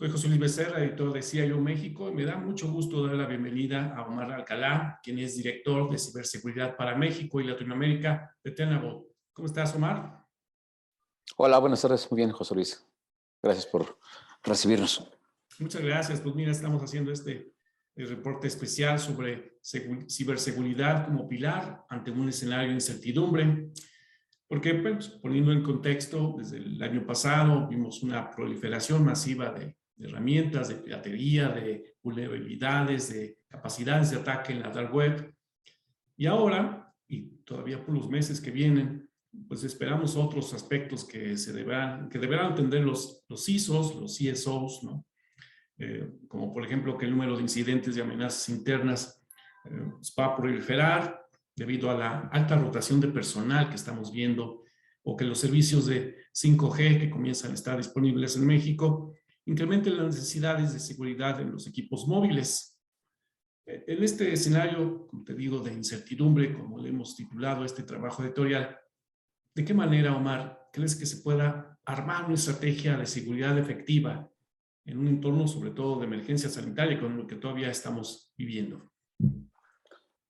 Soy José Luis Becerra, editor de CIO México, y me da mucho gusto dar la bienvenida a Omar Alcalá, quien es director de ciberseguridad para México y Latinoamérica de Tenable. ¿Cómo estás, Omar? Hola, buenas tardes. Muy bien, José Luis. Gracias por recibirnos. Muchas gracias. Pues mira, estamos haciendo este reporte especial sobre ciberseguridad como pilar ante un escenario de incertidumbre. Porque, pues, poniendo en contexto, desde el año pasado vimos una proliferación masiva de herramientas, de piratería, de vulnerabilidades, de capacidades de ataque en la dark web. Y ahora, y todavía por los meses que vienen, pues esperamos otros aspectos que deberán atender los CISOs, los CSOs, ¿no? Como por ejemplo que el número de incidentes y amenazas internas va a proliferar debido a la alta rotación de personal que estamos viendo, o que los servicios de 5G que comienzan a estar disponibles en México incrementen las necesidades de seguridad en los equipos móviles. En este escenario, como te digo, de incertidumbre, como le hemos titulado este trabajo editorial, ¿de qué manera, Omar, crees que se pueda armar una estrategia de seguridad efectiva en un entorno, sobre todo de emergencia sanitaria, con lo que todavía estamos viviendo?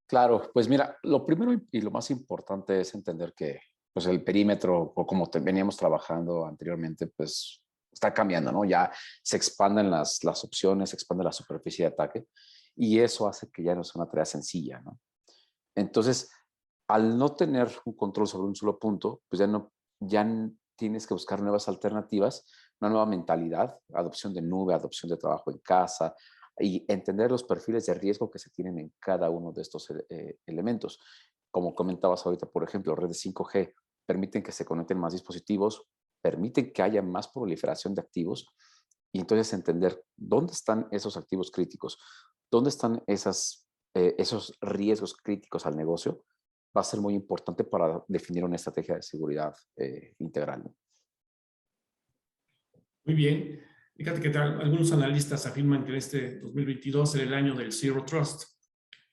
Claro, pues mira, lo primero y lo más importante es entender que pues el perímetro, o como veníamos trabajando anteriormente, pues está cambiando, ¿no? Ya se expanden las opciones, se expande la superficie de ataque y eso hace que ya no sea una tarea sencilla, ¿no? Entonces, al no tener un control sobre un solo punto, pues tienes que buscar nuevas alternativas, una nueva mentalidad, adopción de nube, adopción de trabajo en casa y entender los perfiles de riesgo que se tienen en cada uno de estos elementos. Como comentabas ahorita, por ejemplo, redes 5G permiten que se conecten más dispositivos, permiten que haya más proliferación de activos y entonces entender dónde están esos activos críticos, dónde están esos riesgos críticos al negocio, va a ser muy importante para definir una estrategia de seguridad integral, ¿no? Muy bien. Fíjate que algunos analistas afirman que este 2022 será el año del Zero Trust,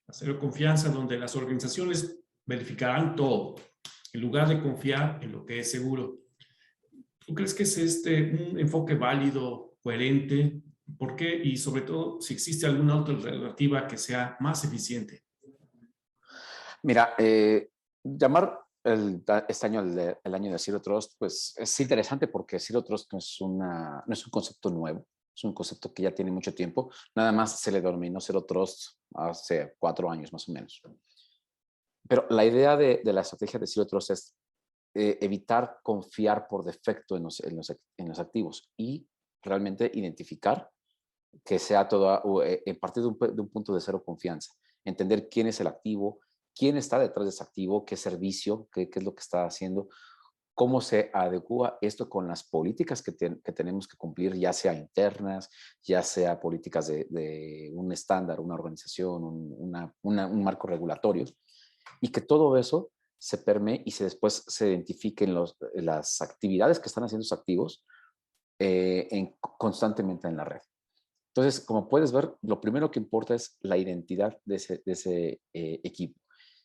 la cero confianza, donde las organizaciones verificarán todo, en lugar de confiar en lo que es seguro. ¿Tú crees que es un enfoque válido, coherente? ¿Por qué? Y sobre todo, si existe alguna otra alternativa que sea más eficiente. Mira, llamar este año el año de Zero Trust, pues es interesante porque Zero Trust no es un concepto nuevo, es un concepto que ya tiene mucho tiempo. Nada más se le denominó Zero Trust hace 4 años más o menos. Pero la idea de la estrategia de Zero Trust es evitar confiar por defecto en los activos y realmente identificar que sea todo en partir de un punto de cero confianza. Entender quién es el activo, quién está detrás de ese activo, qué servicio, qué es lo que está haciendo, cómo se adecua esto con las políticas que tenemos que cumplir, ya sea internas, ya sea políticas de un estándar, una organización, un marco regulatorio, y que todo eso se permee y después se identifiquen las actividades que están haciendo esos activos constantemente en la red. Entonces, como puedes ver, lo primero que importa es la identidad de ese equipo.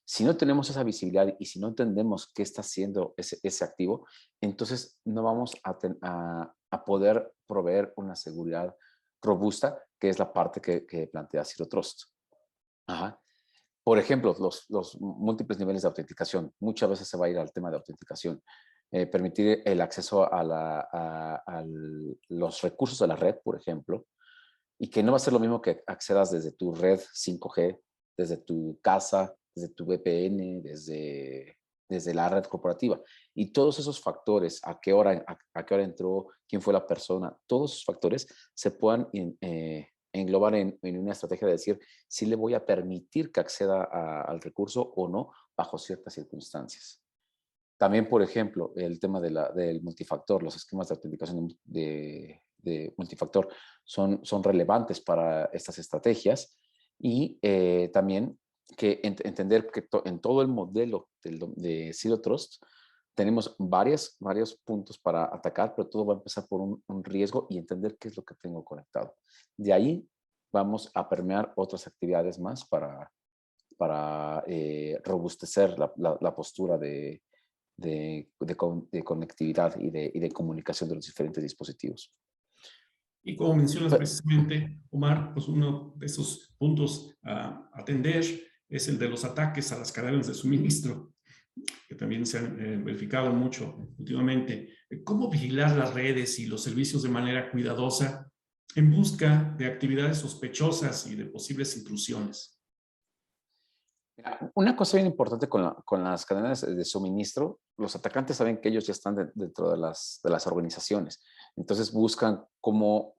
Si no tenemos esa visibilidad y si no entendemos qué está haciendo ese activo, entonces no vamos a poder proveer una seguridad robusta, que es la parte que plantea Zero Trust. Ajá. Por ejemplo, los múltiples niveles de autenticación. Muchas veces se va a ir al tema de autenticación. Permitir el acceso a los recursos de la red, por ejemplo, y que no va a ser lo mismo que accedas desde tu red 5G, desde tu casa, desde tu VPN, desde la red corporativa. Y todos esos factores, a qué hora entró, quién fue la persona, todos esos factores se puedan englobar en una estrategia de decir si le voy a permitir que acceda al recurso o no bajo ciertas circunstancias. También, por ejemplo, el tema del multifactor, los esquemas de autenticación de multifactor son relevantes para estas estrategias y también entender que en todo el modelo de Zero Trust tenemos varios puntos para atacar, pero todo va a empezar por un riesgo y entender qué es lo que tengo conectado. De ahí vamos a permear otras actividades más para robustecer la postura de conectividad y de comunicación de los diferentes dispositivos. Y como mencionas Pe- precisamente, Omar, pues uno de esos puntos a atender es el de los ataques a las cadenas de suministro, que también se han verificado mucho últimamente. ¿Cómo vigilar las redes y los servicios de manera cuidadosa en busca de actividades sospechosas y de posibles intrusiones? Mira, una cosa bien importante con las cadenas de suministro, los atacantes saben que ellos ya están dentro de las organizaciones. Entonces buscan cómo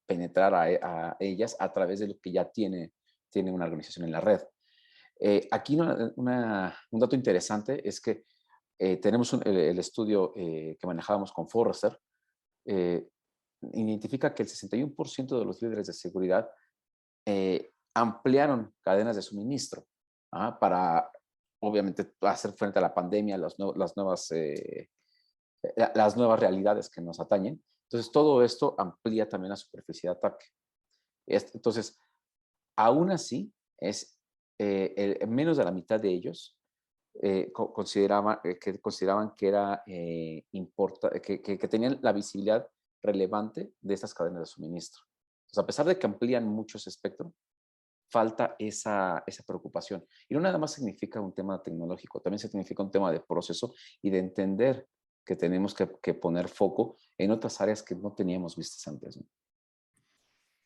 penetrar a ellas a través de lo que ya tiene una organización en la red. Aquí un dato interesante es que tenemos el estudio que manejábamos con Forrester, eh, identifica que el 61% de los líderes de seguridad ampliaron cadenas de suministro para, obviamente, hacer frente a la pandemia, las nuevas realidades que nos atañen. Entonces, todo esto amplía también la superficie de ataque. Entonces, aún así, menos de la mitad de ellos consideraban que era que tenían la visibilidad relevante de estas cadenas de suministro. Entonces, a pesar de que amplían mucho ese espectro, falta esa preocupación. Y no nada más significa un tema tecnológico, también significa un tema de proceso y de entender que tenemos que poner foco en otras áreas que no teníamos vistas antes, ¿no?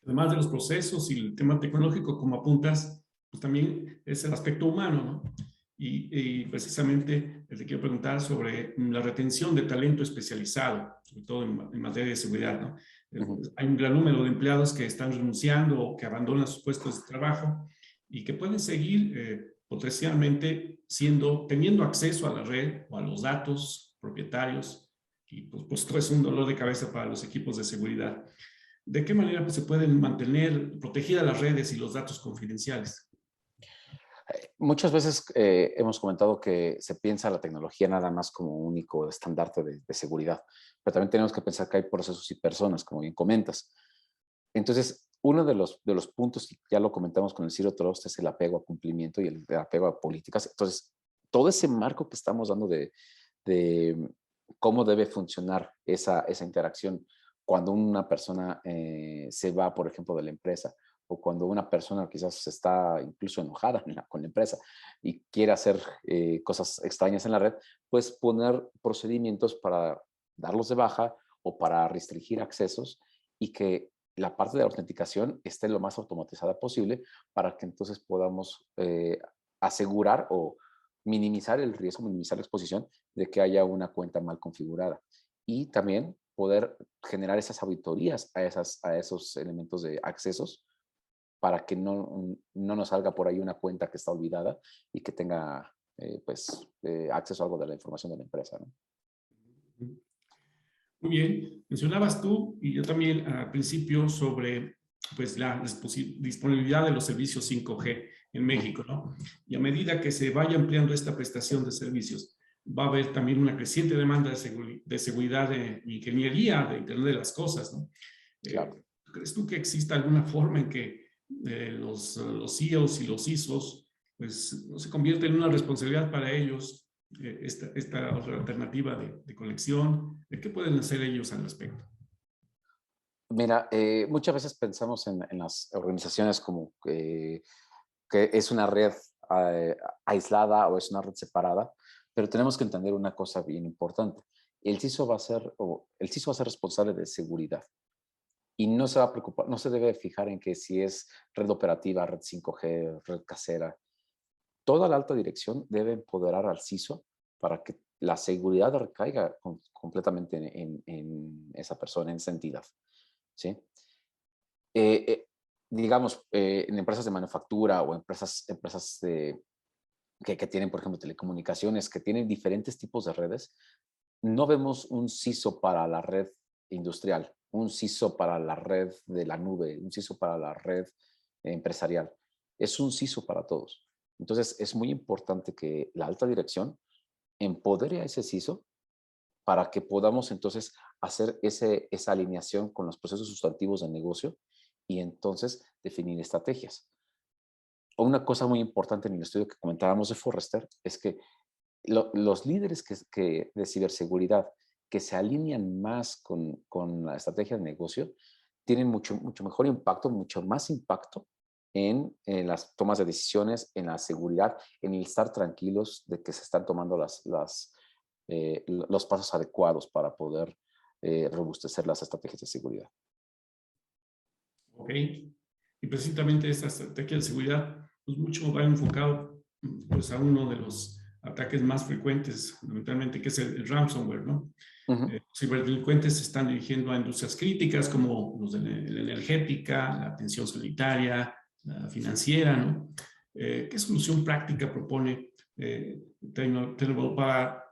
Además de los procesos y el tema tecnológico, como apuntas, pues también es el aspecto humano, ¿no? Y precisamente te quiero preguntar sobre la retención de talento especializado, sobre todo en materia de seguridad, ¿no? Ujú. Hay un gran número de empleados que están renunciando o que abandonan sus puestos de trabajo y que pueden seguir potencialmente teniendo acceso a la red o a los datos propietarios y pues todo es un dolor de cabeza para los equipos de seguridad. ¿De qué manera pues, se pueden mantener protegidas las redes y los datos confidenciales? Muchas veces hemos comentado que se piensa la tecnología nada más como único estandarte de seguridad, pero también tenemos que pensar que hay procesos y personas, como bien comentas. Entonces, uno de los puntos, y ya lo comentamos con el Zero Trust, es el apego a cumplimiento y el apego a políticas. Entonces, todo ese marco que estamos dando de cómo debe funcionar esa interacción cuando una persona se va, por ejemplo, de la empresa, o cuando una persona quizás está incluso enojada con la empresa y quiere hacer cosas extrañas en la red, pues poner procedimientos para darlos de baja o para restringir accesos y que la parte de la autenticación esté lo más automatizada posible para que entonces podamos asegurar o minimizar el riesgo, minimizar la exposición de que haya una cuenta mal configurada. Y también poder generar esas auditorías a esos elementos de accesos para que no nos salga por ahí una cuenta que está olvidada y que tenga acceso a algo de la información de la empresa, ¿no? Muy bien, mencionabas tú y yo también al principio sobre pues, la disponibilidad de los servicios 5G en México, ¿no? Y a medida que se vaya ampliando esta prestación de servicios, va a haber también una creciente demanda de seguridad de ingeniería, de Internet de las Cosas, ¿no? Claro. ¿Crees tú que exista alguna forma en que los CEOs y los ISOs pues, no se convierta en una responsabilidad para ellos esta otra alternativa de conexión? ¿Qué pueden hacer ellos al respecto? Mira, muchas veces pensamos en las organizaciones como que es una red eh, aislada o es una red separada, pero tenemos que entender una cosa bien importante. El CISO va a ser responsable de seguridad y no se va a preocupar, no se debe fijar en que si es red operativa, red 5G, red casera. Toda la alta dirección debe empoderar al CISO para que la seguridad recaiga completamente en esa persona, en esa entidad, ¿sí? Eh, eh, digamos, en empresas de manufactura o empresas que tienen, por ejemplo, telecomunicaciones, que tienen diferentes tipos de redes, no vemos un CISO para la red industrial, un CISO para la red de la nube, un CISO para la red empresarial. Es un CISO para todos. Entonces, es muy importante que la alta dirección empodere a ese CISO para que podamos entonces hacer esa alineación con los procesos sustantivos del negocio y entonces definir estrategias. Una cosa muy importante en el estudio que comentábamos de Forrester es que los líderes de ciberseguridad que se alinean más con la estrategia de negocio tienen mucho mejor impacto, mucho más impacto en las tomas de decisiones, en la seguridad, en el estar tranquilos de que se están tomando los pasos adecuados para poder robustecer las estrategias de seguridad. Ok. Y precisamente esta estrategia de seguridad, pues mucho va enfocado pues, a uno de los ataques más frecuentes, fundamentalmente, que es el ransomware, ¿no? Ciberdelincuentes se están dirigiendo a industrias críticas como los de la energética, la atención sanitaria, la financiera, ¿no? ¿Qué solución práctica propone Tenable para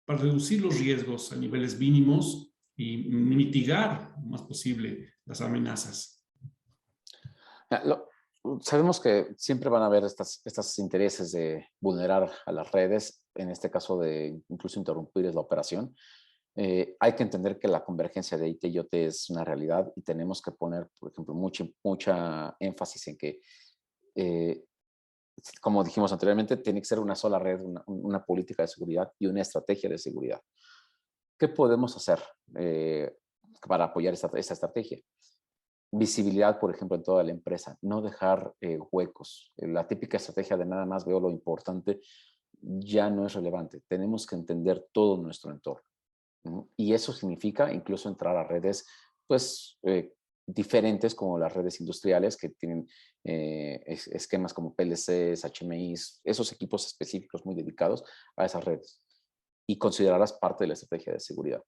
reducir los riesgos a niveles mínimos y mitigar lo más posible las amenazas? Sabemos que siempre van a haber estos intereses de vulnerar a las redes, en este caso de incluso interrumpir la operación. Hay que entender que la convergencia de IT y OT es una realidad y tenemos que poner, por ejemplo, mucha énfasis en que, como dijimos anteriormente, tiene que ser una sola red, una política de seguridad y una estrategia de seguridad. ¿Qué podemos hacer para apoyar esta estrategia? Visibilidad, por ejemplo, en toda la empresa, no dejar huecos. La típica estrategia de nada más veo lo importante ya no es relevante. Tenemos que entender todo nuestro entorno. Y eso significa incluso entrar a redes, pues, diferentes como las redes industriales que tienen esquemas como PLCs, HMIs, esos equipos específicos muy dedicados a esas redes y considerarlas parte de la estrategia de seguridad.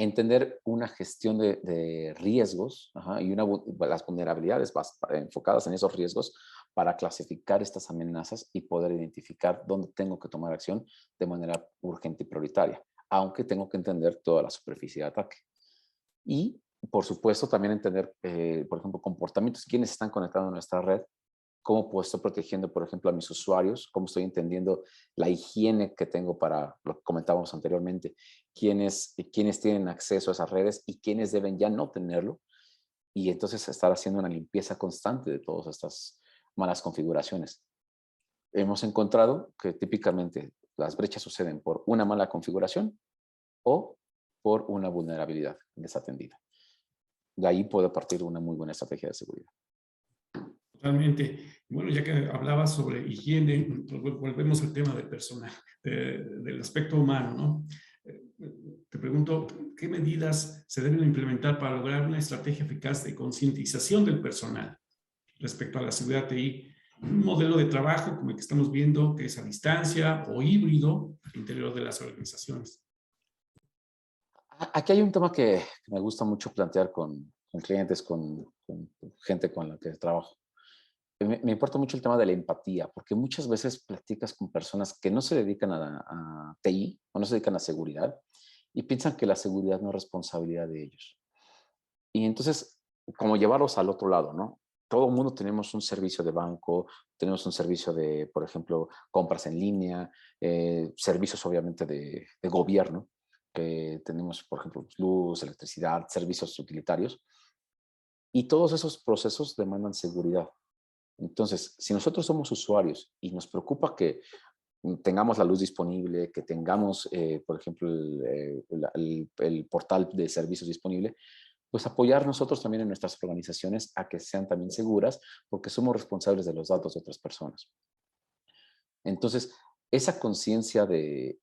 Entender una gestión de riesgos y las vulnerabilidades enfocadas en esos riesgos para clasificar estas amenazas y poder identificar dónde tengo que tomar acción de manera urgente y prioritaria, aunque tengo que entender toda la superficie de ataque. Y, por supuesto, también entender, por ejemplo, comportamientos, quiénes están conectados a nuestra red, cómo puedo estar protegiendo, por ejemplo, a mis usuarios, cómo estoy entendiendo la higiene que tengo para lo que comentábamos anteriormente, quiénes tienen acceso a esas redes y quiénes deben ya no tenerlo. Y entonces estar haciendo una limpieza constante de todas estas malas configuraciones. Hemos encontrado que típicamente las brechas suceden por una mala configuración o por una vulnerabilidad desatendida. De ahí puede partir una muy buena estrategia de seguridad. Totalmente. Bueno, ya que hablabas sobre higiene, volvemos al tema del personal, del aspecto humano, ¿no? Te pregunto, ¿qué medidas se deben implementar para lograr una estrategia eficaz de concientización del personal respecto a la seguridad TI? Un modelo de trabajo como el que estamos viendo, que es a distancia o híbrido al interior de las organizaciones. Aquí hay un tema que me gusta mucho plantear con clientes, con gente con la que trabajo. Me importa mucho el tema de la empatía, porque muchas veces platicas con personas que no se dedican a TI o no se dedican a seguridad y piensan que la seguridad no es responsabilidad de ellos. Y entonces, como llevarlos al otro lado, ¿no? Todo el mundo tenemos un servicio de banco, tenemos un servicio de, por ejemplo, compras en línea, servicios obviamente de gobierno, que tenemos, por ejemplo, luz, electricidad, servicios utilitarios. Y todos esos procesos demandan seguridad. Entonces, si nosotros somos usuarios y nos preocupa que tengamos la luz disponible, que tengamos, por ejemplo, el portal de servicios disponible, pues apoyar nosotros también en nuestras organizaciones a que sean también seguras, porque somos responsables de los datos de otras personas. Entonces, esa conciencia de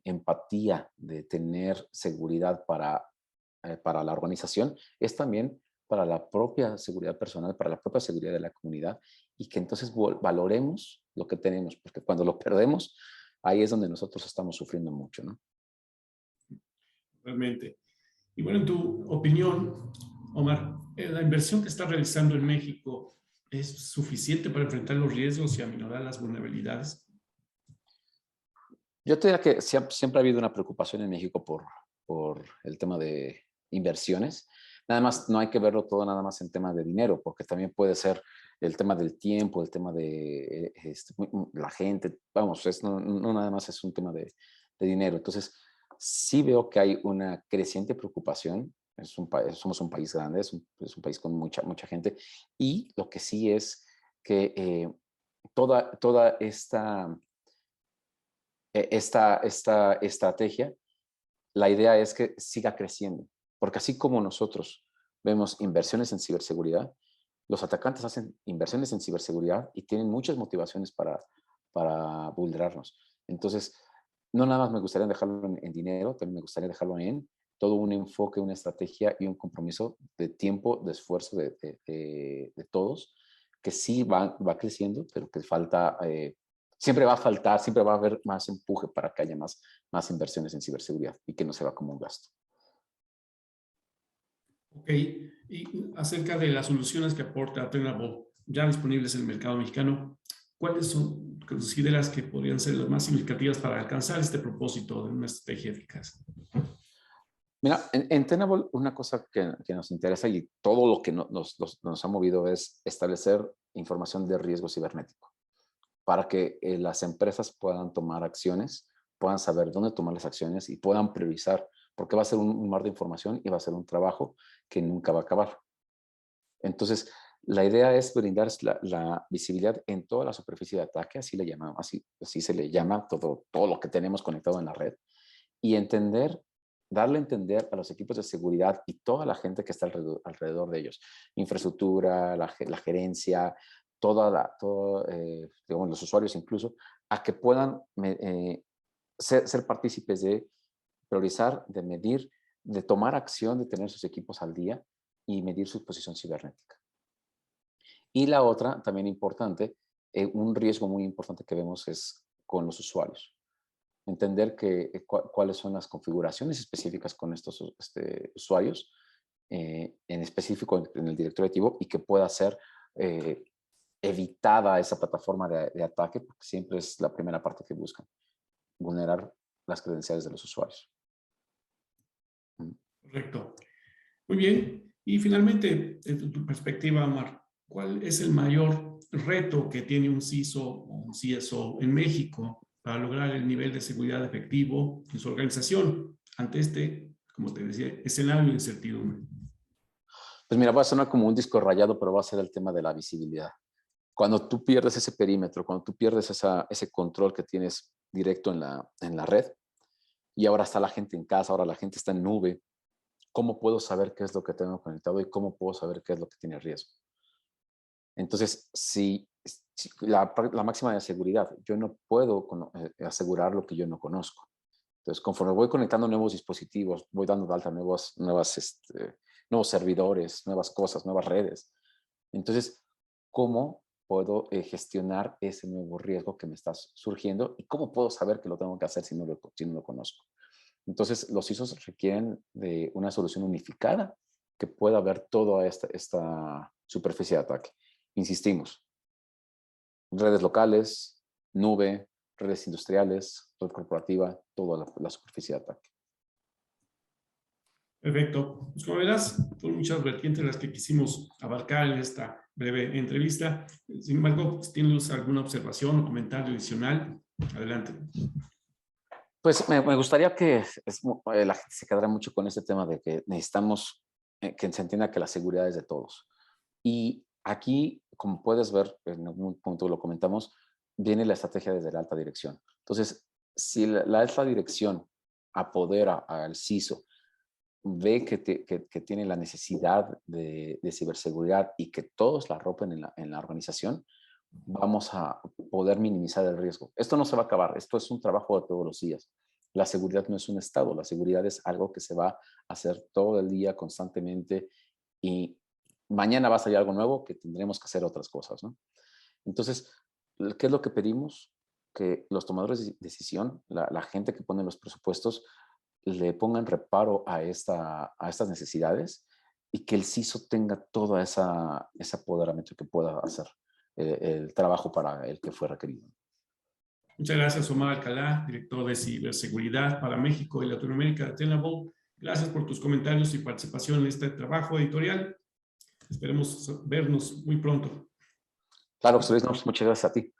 empatía, de tener seguridad para la organización, es también para la propia seguridad personal, para la propia seguridad de la comunidad, y que entonces valoremos lo que tenemos, porque cuando lo perdemos, ahí es donde nosotros estamos sufriendo mucho, ¿no? Realmente. Y bueno, en tu opinión, Omar, ¿la inversión que está realizando en México es suficiente para enfrentar los riesgos y aminorar las vulnerabilidades? Yo te diría que siempre ha habido una preocupación en México por el tema de inversiones. Nada más, no hay que verlo todo nada más en tema de dinero, porque también puede ser el tema del tiempo, el tema de la gente, vamos, no nada más es un tema de dinero. Entonces, sí veo que hay una creciente preocupación. Somos un país grande, es un país con mucha gente, y lo que sí es que toda esta estrategia, la idea es que siga creciendo, porque así como nosotros vemos inversiones en ciberseguridad. Los atacantes hacen inversiones en ciberseguridad y tienen muchas motivaciones para vulnerarnos. Entonces, no nada más me gustaría dejarlo en dinero, también me gustaría dejarlo en todo un enfoque, una estrategia y un compromiso de tiempo, de esfuerzo de todos, que sí va creciendo, pero que falta, siempre va a faltar, siempre va a haber más empuje para que haya más inversiones en ciberseguridad y que no se va como un gasto. Ok, y acerca de las soluciones que aporta Tenable, ya disponibles en el mercado mexicano, ¿cuáles son, consideras que podrían ser las más significativas para alcanzar este propósito de una estrategia eficaz? Mira, en Tenable una cosa que nos interesa y todo lo que nos ha movido es establecer información de riesgo cibernético para que las empresas puedan tomar acciones, puedan saber dónde tomar las acciones y puedan priorizar, porque va a ser un mar de información y va a ser un trabajo que nunca va a acabar. Entonces, la idea es brindar la visibilidad en toda la superficie de ataque, así le llamamos, así se le llama todo lo que tenemos conectado en la red, y darle a entender a los equipos de seguridad y toda la gente que está alrededor de ellos, infraestructura, la gerencia, digamos, los usuarios incluso, a que puedan ser partícipes de priorizar, de medir, de tomar acción, de tener sus equipos al día y medir su exposición cibernética. Y la otra, también importante, un riesgo muy importante que vemos es con los usuarios. Entender cuáles son las configuraciones específicas con estos usuarios, en específico en el directorio activo, y que pueda ser evitada esa plataforma de ataque, porque siempre es la primera parte que buscan, vulnerar las credenciales de los usuarios. Correcto. Muy bien. Y finalmente, desde tu perspectiva, Omar, ¿cuál es el mayor reto que tiene un CISO o un CSO en México para lograr el nivel de seguridad efectivo en su organización ante este, como te decía, escenario de incertidumbre? Pues mira, va a sonar como un disco rayado, pero va a ser el tema de la visibilidad. Cuando tú pierdes ese perímetro, cuando tú pierdes ese control que tienes directo en la red, y ahora está la gente en casa, ahora la gente está en nube, ¿cómo puedo saber qué es lo que tengo conectado y cómo puedo saber qué es lo que tiene riesgo? Entonces, si la máxima de seguridad, yo no puedo asegurar lo que yo no conozco. Entonces, conforme voy conectando nuevos dispositivos, voy dando de alta nuevos servidores, nuevas cosas, nuevas redes. Entonces, ¿cómo puedo gestionar ese nuevo riesgo que me está surgiendo y cómo puedo saber que lo tengo que hacer si no lo conozco? Entonces, los ISOs requieren de una solución unificada que pueda ver toda esta superficie de ataque. Insistimos, redes locales, nube, redes industriales, red corporativa, toda la superficie de ataque. Perfecto. Pues como verás, fueron muchas vertientes las que quisimos abarcar en esta breve entrevista. Sin embargo, si tienes alguna observación o comentario adicional, adelante. Pues me gustaría que la gente se quedara mucho con este tema de que necesitamos que se entienda que la seguridad es de todos. Y aquí, como puedes ver, en algún punto lo comentamos, viene la estrategia desde la alta dirección. Entonces, si la alta dirección apodera al CISO, ve que tiene la necesidad de ciberseguridad y que todos la rompen en la organización, vamos a poder minimizar el riesgo. Esto no se va a acabar, esto es un trabajo de todos los días. La seguridad no es un estado, la seguridad es algo que se va a hacer todo el día, constantemente, y mañana va a salir algo nuevo que tendremos que hacer otras cosas, ¿no? Entonces, ¿qué es lo que pedimos? Que los tomadores de decisión, la gente que pone los presupuestos, le pongan reparo a estas necesidades y que el CISO tenga todo ese apoderamiento que pueda hacer el trabajo para el que fue requerido. Muchas gracias, Omar Alcalá, director de ciberseguridad para México y Latinoamérica de Tenable. Gracias por tus comentarios y participación en este trabajo editorial. Esperemos vernos muy pronto. Claro, José Luis, muchas gracias a ti.